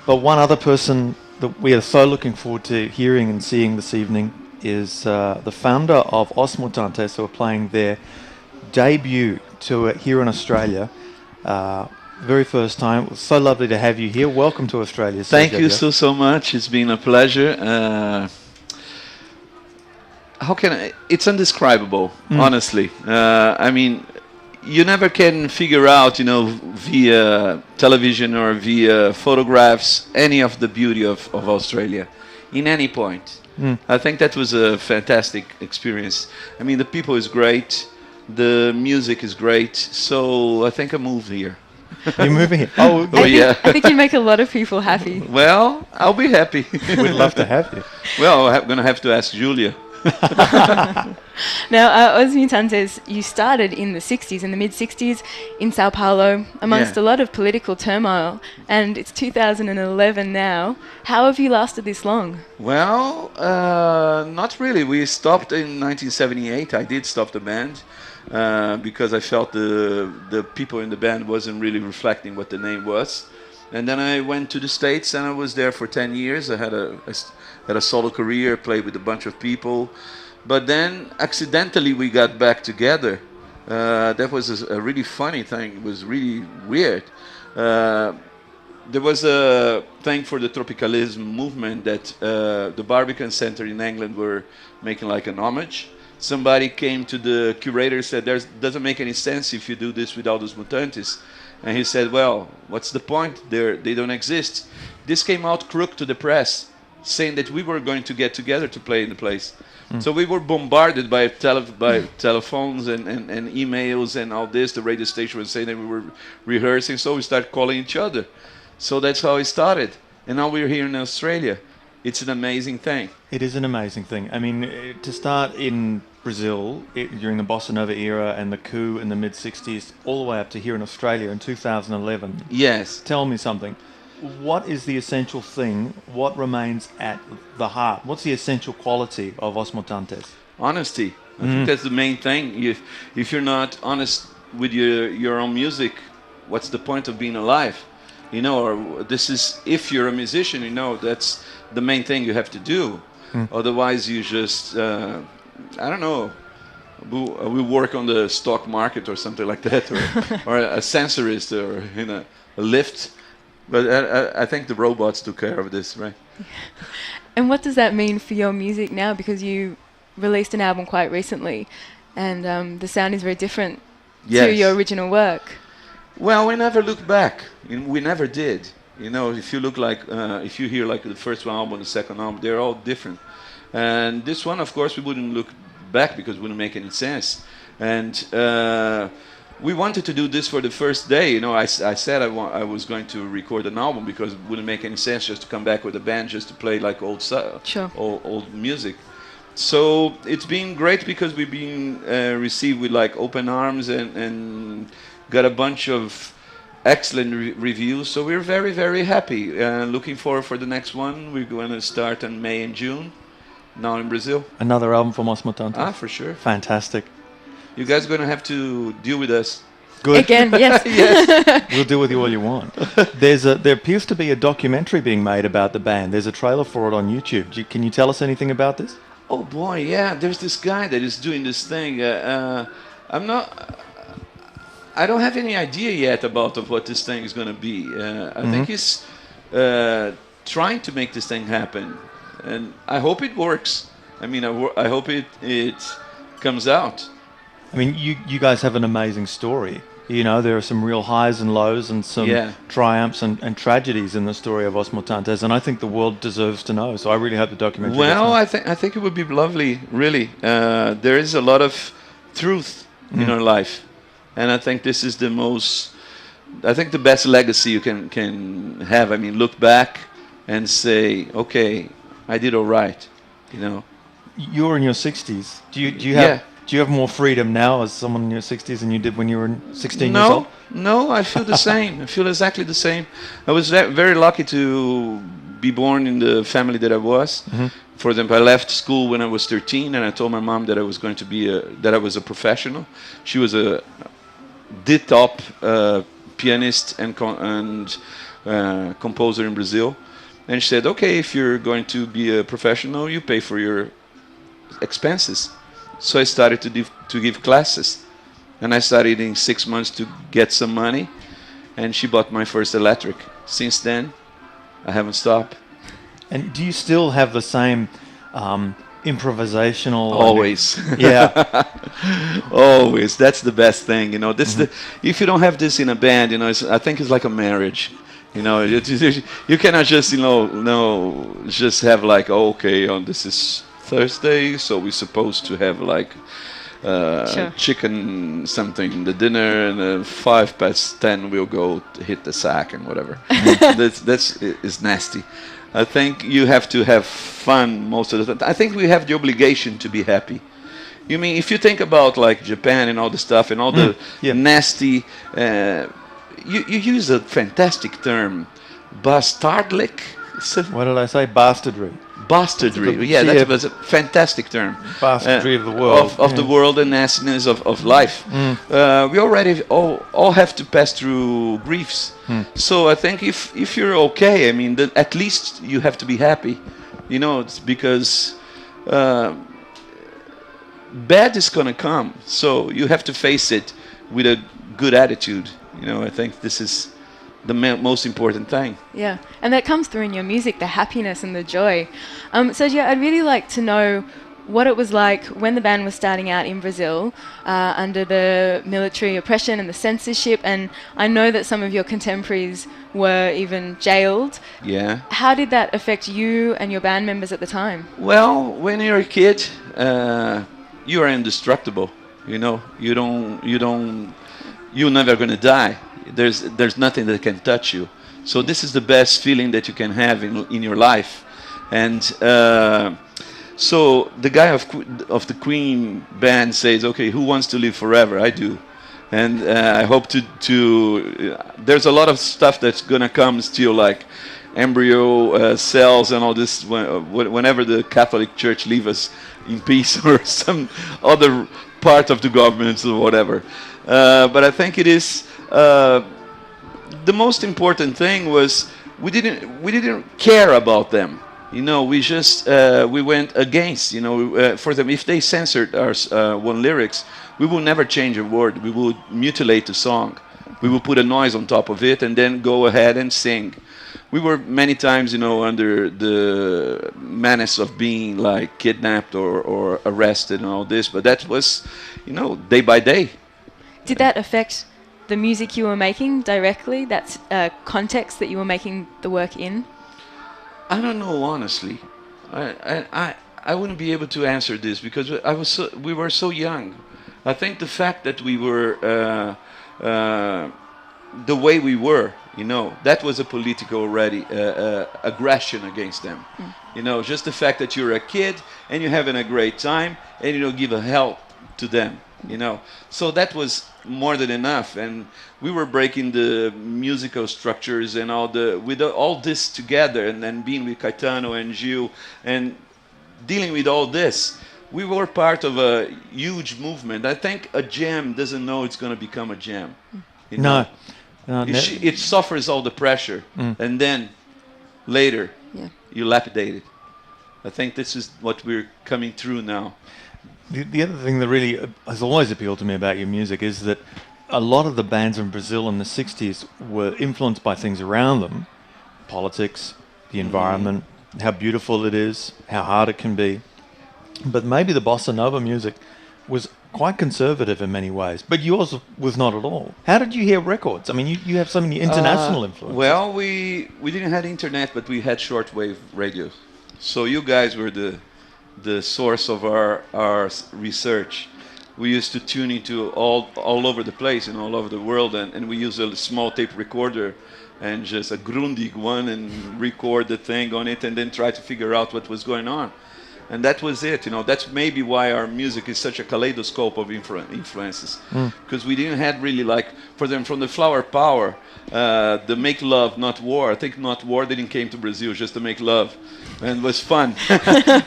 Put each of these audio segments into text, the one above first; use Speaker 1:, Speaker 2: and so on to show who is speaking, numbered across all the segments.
Speaker 1: But one other person that we are so looking forward to hearing and seeing this evening is the founder of Os Mutantes, who are playing their debut tour here in Australia. Very first time. It was so lovely to have you here. Welcome to Australia,
Speaker 2: Thank
Speaker 1: Sergio.
Speaker 2: you so much. It's been a pleasure. How can I? It's indescribable, honestly. I mean, you never can figure out, via television or via photographs, any of the beauty of Australia, in any point. I think that was a fantastic experience. I mean, the people is great, the music is great, so I think I moved here.
Speaker 1: You're moving here. Oh,
Speaker 2: yeah.
Speaker 3: I think you make a lot of people happy.
Speaker 2: Well, I'll be happy.
Speaker 1: we'd love to have you.
Speaker 2: Well, I'm going to have to ask Julia.
Speaker 3: Now, Os Mutantes, you started in the 60s, in the mid-60s, in Sao Paulo, amongst a lot of political turmoil, and it's 2011 now. How have you lasted this long?
Speaker 2: Well, not really. We stopped in 1978. I did stop the band because I felt the people in the band wasn't really reflecting what the name was. And then I went to the States, and I was there for 10 years. I had a solo career, played with a bunch of people. But then, accidentally, we got back together. That was a really funny thing. It was really weird. There was a thing for the Tropicalism movement that the Barbican Center in England were making like an homage. Somebody came to the curator and said, doesn't make any sense if you do this without Os Mutantes. And he said, well, what's the point? They don't exist. This came out crook to the press, saying that we were going to get together to play in the place. So we were bombarded by telephones and emails and all this. The radio station was saying that we were rehearsing, so we started calling each other. So that's how it started. And now we're here in Australia. It's an amazing thing.
Speaker 1: It is an amazing thing. I mean, to start in Brazil during the Bossa Nova era and the coup in the mid-60s, all the way up to here in Australia in 2011.
Speaker 2: Yes.
Speaker 1: Tell me something. What is the essential thing? What remains at the heart? What's the essential quality of Os Mutantes?
Speaker 2: Honesty. I think that's the main thing. If you're not honest with your own music, what's the point of being alive? Or this is, if you're a musician, that's the main thing you have to do. Otherwise, you just, I don't know, we work on the stock market or something like that, or a sensorist or a lift. But I think the robots took care of this, right?
Speaker 3: And what does that mean for your music now? Because you released an album quite recently, and the sound is very different to your original work.
Speaker 2: Well, we never looked back. We never did. If you look if you hear like the first album, the second album, they're all different. And this one, of course, we wouldn't look back because it wouldn't make any sense. And we wanted to do this for the first day. I said I was going to record an album because it wouldn't make any sense just to come back with a band just to play like old music. So it's been great because we've been received with like open arms and got a bunch of excellent reviews. So we're very, very happy. Looking forward for the next one. We're going to start in May and June, now in Brazil.
Speaker 1: Another album from Os Mutantes?
Speaker 2: Ah, for sure.
Speaker 1: Fantastic.
Speaker 2: You guys are going to have to deal with us.
Speaker 1: Good.
Speaker 3: Again, yes.
Speaker 2: Yes.
Speaker 1: We'll deal with you all you want. There appears to be a documentary being made about the band. There's a trailer for it on YouTube. Can you tell us anything about this?
Speaker 2: Oh boy, yeah. There's this guy that is doing this thing. I don't have any idea yet about what this thing is going to be. I think he's trying to make this thing happen, and I hope it works. I mean, I hope it comes out.
Speaker 1: I mean, you guys have an amazing story. There are some real highs and lows and some triumphs and tragedies in the story of Os Mutantes, and I think the world deserves to know. So I really hope the documentary.
Speaker 2: Well, I think it would be lovely. Really, there is a lot of truth in our life, and I think this is the best legacy you can have. I mean, look back and say, okay, I did all right.
Speaker 1: You're in your 60s. Do you have? Do you have more freedom now as someone in your 60s than you did when you were 16 years old?
Speaker 2: No, I feel the same. I feel exactly the same. I was very lucky to be born in the family that I was. For example, I left school when I was 13, and I told my mom that I was going to be that I was a professional. She was the top pianist and composer in Brazil. And she said, okay, if you're going to be a professional, you pay for your expenses. So I started to give classes. And I started in 6 months to get some money. And she bought my first electric. Since then, I haven't stopped.
Speaker 1: And do you still have the same improvisational?
Speaker 2: Always.
Speaker 1: Yeah.
Speaker 2: Always. That's the best thing. You know, if you don't have this in a band, you know, I think it's like a marriage. You know, you cannot just, just have like, oh, okay, this is Thursday, so we're supposed to have like
Speaker 3: Sure.
Speaker 2: chicken something, the dinner, and 10 we'll go to hit the sack and whatever. That's is nasty. I think you have to have fun most of the time. I think we have the obligation to be happy. You mean if you think about like Japan and all the stuff and all the nasty, you use a fantastic term, bastardlik.
Speaker 1: What did I say? Bastardry.
Speaker 2: Bastardry. Yeah, that was a fantastic term.
Speaker 1: Bastardry of the world.
Speaker 2: Of the world and nastiness of life. We already all have to pass through griefs. So I think if you're okay, I mean, at least you have to be happy. You know, it's because bad is going to come. So you have to face it with a good attitude. You know, I think this is the most important thing.
Speaker 3: Yeah, and that comes through in your music, the happiness and the joy. Sergio, I'd really like to know what it was like when the band was starting out in Brazil under the military oppression and the censorship, and I know that some of your contemporaries were even jailed.
Speaker 2: Yeah.
Speaker 3: How did that affect you and your band members at the time?
Speaker 2: Well, when you're a kid, you are indestructible. You know, you're never going to die. There's nothing that can touch you. So this is the best feeling that you can have in your life. And so the guy of the Queen band says, okay, who wants to live forever? I do. And I hope to there's a lot of stuff that's going to come still, like embryo cells and all this, whenever the Catholic Church leave us in peace or some other part of the government or whatever. But I think it is the most important thing was we didn't care about them. You know, we just we went against. You know, for them, if they censored our one lyrics, we will never change a word. We will mutilate the song. We will put a noise on top of it and then go ahead and sing. We were many times, you know, under the menace of being like kidnapped or arrested and all this, but that was, you know, day by day.
Speaker 3: Did that affect the music you were making directly? That context that you were making the work in?
Speaker 2: I don't know, honestly. I wouldn't be able to answer this because we were so young. I think the fact that we were the way we were, you know, that was a political already aggression against them. You know, just the fact that you're a kid and you're having a great time and you don't give a hell to them. You know, so that was more than enough, and we were breaking the musical structures and with all this together, and then being with Caetano and Gil and dealing with all this, we were part of a huge movement. I think a jam doesn't know it's going to become a jam. You know?
Speaker 1: No,
Speaker 2: it suffers all the pressure, and then later you lapidate it. I think this is what we're coming through now.
Speaker 1: The other thing that really has always appealed to me about your music is that a lot of the bands in Brazil in the 60s were influenced by things around them, politics, the environment, how beautiful it is, how hard it can be. But maybe the bossa nova music was quite conservative in many ways, but yours was not at all. How did you hear records? I mean, you have so many international influences.
Speaker 2: Well, we didn't have internet, but we had shortwave radio. So you guys were the source of our research. We used to tune into all over the place and all over the world, and we used a small tape recorder and just a Grundig one and record the thing on it and then try to figure out what was going on. and that was it. That's maybe why our music is such a kaleidoscope of influences, because we didn't have really like for them from the Flower Power, the Make Love Not War. I think Not War didn't came to Brazil just to make love, and it was fun.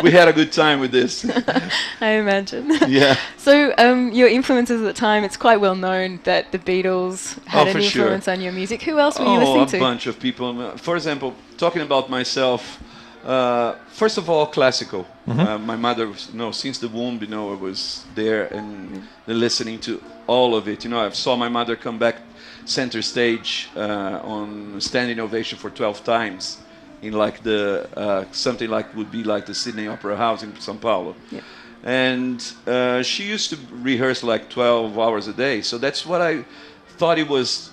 Speaker 2: We had a good time with this.
Speaker 3: I imagine.
Speaker 2: Yeah.
Speaker 3: So your influences at the time, it's quite well known that the Beatles had an
Speaker 2: for sure.
Speaker 3: influence on your music. Who else were you listening to?
Speaker 2: A bunch of people. For example, talking about myself, first of all, classical. My mother, since the womb, I was there and listening to all of it. I saw my mother come back center stage on standing ovation for 12 times in like the something like would be like the Sydney Opera House in São Paulo.
Speaker 3: Yeah.
Speaker 2: And she used to rehearse like 12 hours a day. So that's what I thought it was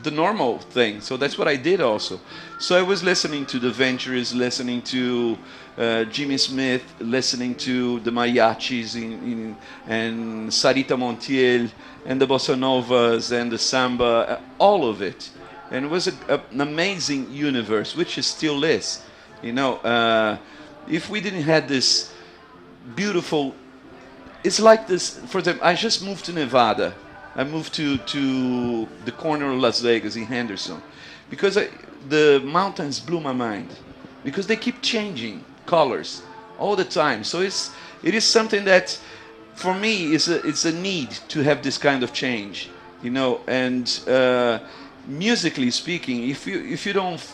Speaker 2: the normal thing. So that's what I did also. So I was listening to the Ventures, listening to Jimmy Smith, listening to the mariachis and Sarita Montiel and the bossa novas and the samba, all of it. And it was an amazing universe, which it still is. If we didn't have this beautiful, it's like this. For example, I just moved to Nevada. I moved to the corner of Las Vegas in Henderson because the mountains blew my mind because they keep changing colors all the time. So it is something that for me it's a need to have this kind of change, and musically speaking, if you don't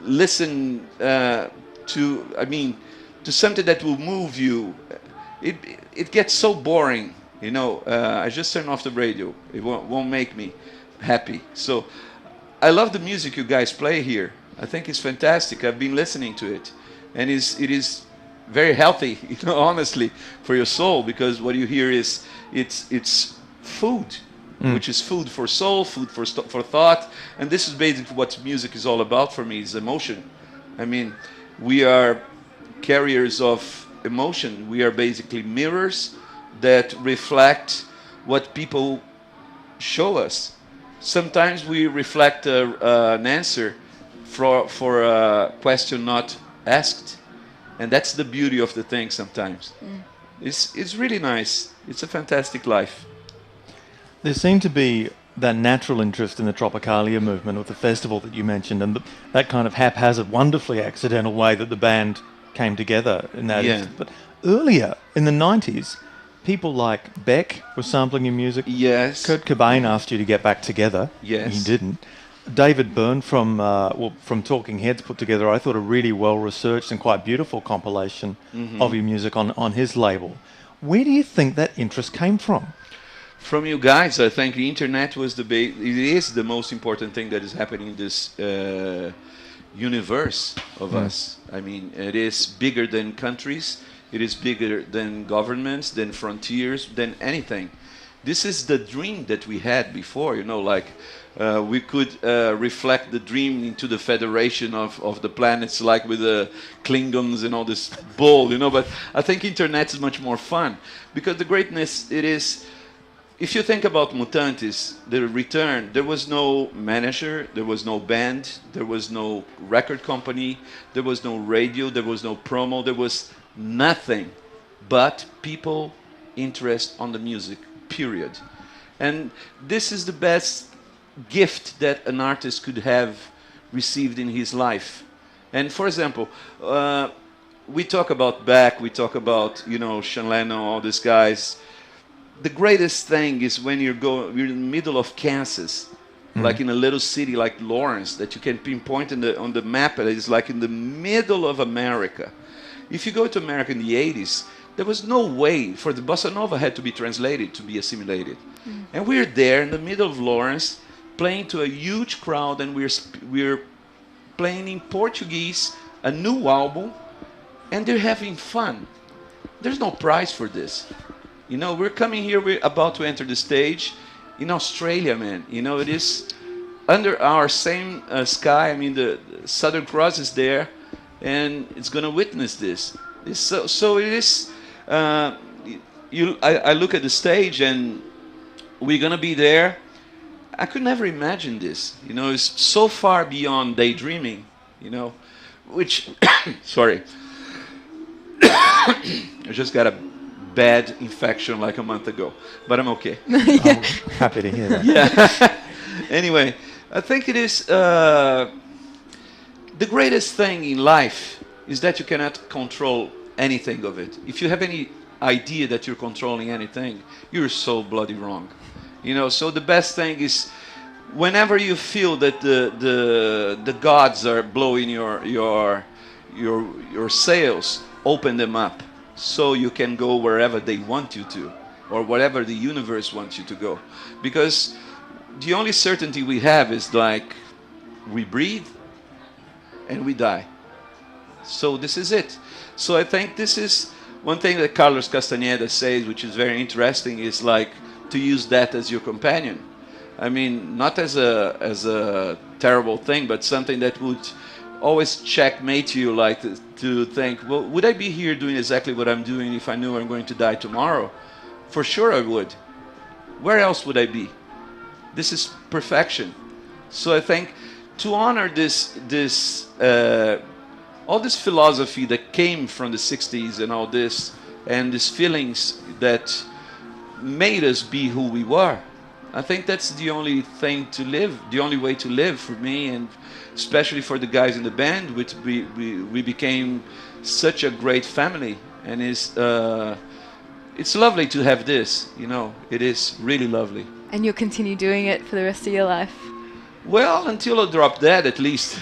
Speaker 2: listen to something that will move you, it gets so boring. I just turn off the radio. It won't make me happy. So I love the music you guys play here. I think it's fantastic. I've been listening to it, and it is very healthy, honestly, for your soul, because what you hear is it's food, which is food for soul, food for thought, and this is basically what music is all about for me. Is emotion. We are carriers of emotion. We are basically mirrors that reflect what people show us. Sometimes we reflect an answer for a question not asked, and that's the beauty of the thing. Sometimes it's really nice. It's a fantastic life.
Speaker 1: There seemed to be that natural interest in the Tropicalia movement, or the festival that you mentioned, and that kind of haphazard, wonderfully accidental way that the band came together in that.
Speaker 2: Yeah.
Speaker 1: But earlier in the 90s, people like Beck were sampling your music.
Speaker 2: Yes.
Speaker 1: Kurt Cobain asked you to get back together.
Speaker 2: Yes.
Speaker 1: He didn't. David Byrne from Talking Heads put together, I thought, a really well-researched and quite beautiful compilation of your music on his label. Where do you think that interest came from?
Speaker 2: From you guys. I think the internet was it is the most important thing that is happening in this universe of us. It is bigger than countries. It is bigger than governments, than frontiers, than anything. This is the dream that we had before, we could reflect the dream into the federation of the planets, like with the Klingons and all this bull, But I think internet is much more fun, because the greatness, it is, if you think about Mutantes, the return, there was no manager, there was no band, there was no record company, there was no radio, there was no promo, there was nothing but people interest on the music, period. And this is the best gift that an artist could have received in his life. And for example, we talk about Bach, we talk about Sean Lennon, all these guys. The greatest thing is when you're in the middle of Kansas, like in a little city like Lawrence, that you can pinpoint on the map. It is like in the middle of America. If you go to America in the 80s, there was no way for the bossa nova had to be translated to be assimilated. And we're there in the middle of Lawrence, playing to a huge crowd, and we're playing in Portuguese, a new album, and they're having fun. There's no prize for this. We're coming here, we're about to enter the stage in Australia, man. It is under our same sky. The Southern Cross is there, and it's going to witness this. So it is. I look at the stage, and we're going to be there. I could never imagine this. It's so far beyond daydreaming. Which, sorry. I just got a bad infection like a month ago, but I'm okay.
Speaker 1: I'm happy to hear that.
Speaker 2: Yeah. Anyway, I think it is the greatest thing in life is that you cannot control anything of it. If you have any idea that you're controlling anything, you're so bloody wrong. You know, so the best thing is whenever you feel that the gods are blowing your sails, open them up so you can go wherever they want you to, or whatever the universe wants you to go. Because the only certainty we have is like we breathe and we die. So this is it. So I think this is one thing that Carlos Castaneda says, which is very interesting, is like to use that as your companion. I mean, not as a terrible thing, but something that would always checkmate you, like to think, well, would I be here doing exactly what I'm doing if I knew I'm going to die tomorrow? For sure I would. Where else would I be? This is perfection. So I think to honor all this philosophy that came from the 60s and all this, and these feelings that made us be who we were, I think that's the only thing to live, the only way to live for me, and especially for the guys in the band, which we became such a great family. And it's lovely to have this, you know, it is really lovely.
Speaker 3: And you'll continue doing it for the rest of your life?
Speaker 2: Well, until I drop dead, at least.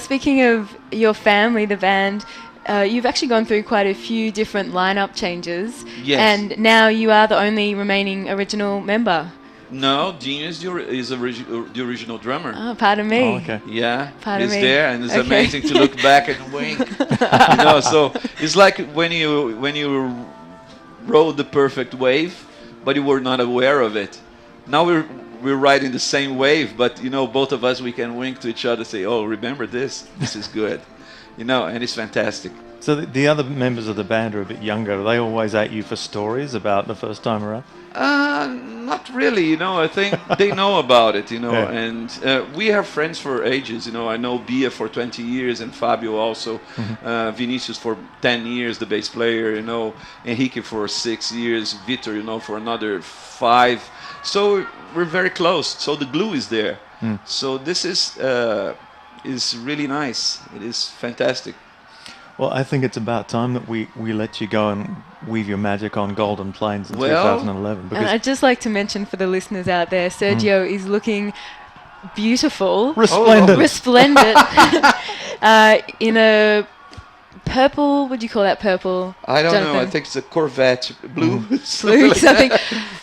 Speaker 3: Speaking of your family, the band, you've actually gone through quite a few different lineup changes.
Speaker 2: Yes.
Speaker 3: And now you are the only remaining original member.
Speaker 2: No, Gene is the original drummer.
Speaker 3: Oh, pardon me.
Speaker 1: Oh, okay.
Speaker 2: Yeah,
Speaker 3: Pardon
Speaker 2: he's
Speaker 3: me.
Speaker 2: there, and it's
Speaker 3: Okay.
Speaker 2: amazing to look back and wink. You know, so it's like when you rode the perfect wave, but you were not aware of it. Now we're riding the same wave, but you know, both of us, we can wink to each other, say, "Oh, remember this? This is good," you know, and it's fantastic.
Speaker 1: So the other members of the band are a bit younger. Are they always at you for stories about the first time around?
Speaker 2: Not really, you know. I think they know about it, you know,
Speaker 1: Yeah.
Speaker 2: and we are friends for ages, you know. I know Bia for 20 years and Fabio also, Vinicius for 10 years, the bass player, you know, Henrique for 6 years, Vitor, you know, for another 5. So we're very close. So the glue is there. So this is really nice. It is fantastic.
Speaker 1: Well, I think it's about time that we let you go and weave your magic on Golden Plains in
Speaker 2: Well,
Speaker 1: 2011.
Speaker 3: And
Speaker 1: Because
Speaker 3: I'd just like to mention for the listeners out there, Sergio is looking beautiful,
Speaker 1: resplendent.
Speaker 3: resplendent, in a purple. What do you call that purple?
Speaker 2: I don't know. I
Speaker 3: Jonathan?
Speaker 2: think it's a Corvette blue.
Speaker 3: Blue something.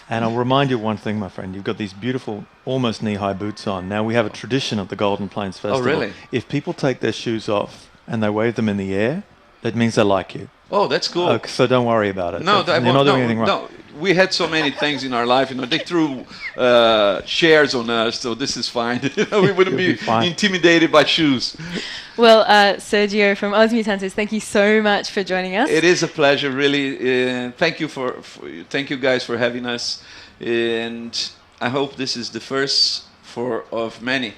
Speaker 1: And I'll remind you of one thing, my friend. You've got these beautiful, almost knee-high boots on. Now, we have a tradition at the Golden Plains Festival.
Speaker 2: really?
Speaker 1: If people take their shoes off and they wave them in the air, that means they like you.
Speaker 2: Oh, that's cool.
Speaker 1: So don't worry about it.
Speaker 2: No,
Speaker 1: You're not doing anything wrong.
Speaker 2: No, we had so many things in our life. You know, they threw chairs on us, so this is fine. We wouldn't
Speaker 1: You'll
Speaker 2: be
Speaker 1: be fine.
Speaker 2: intimidated by shoes.
Speaker 3: Well, Sergio from Os Mutantes, thank you so much for joining us.
Speaker 2: It is a pleasure, really. Thank you guys for having us, and I hope this is the first of many.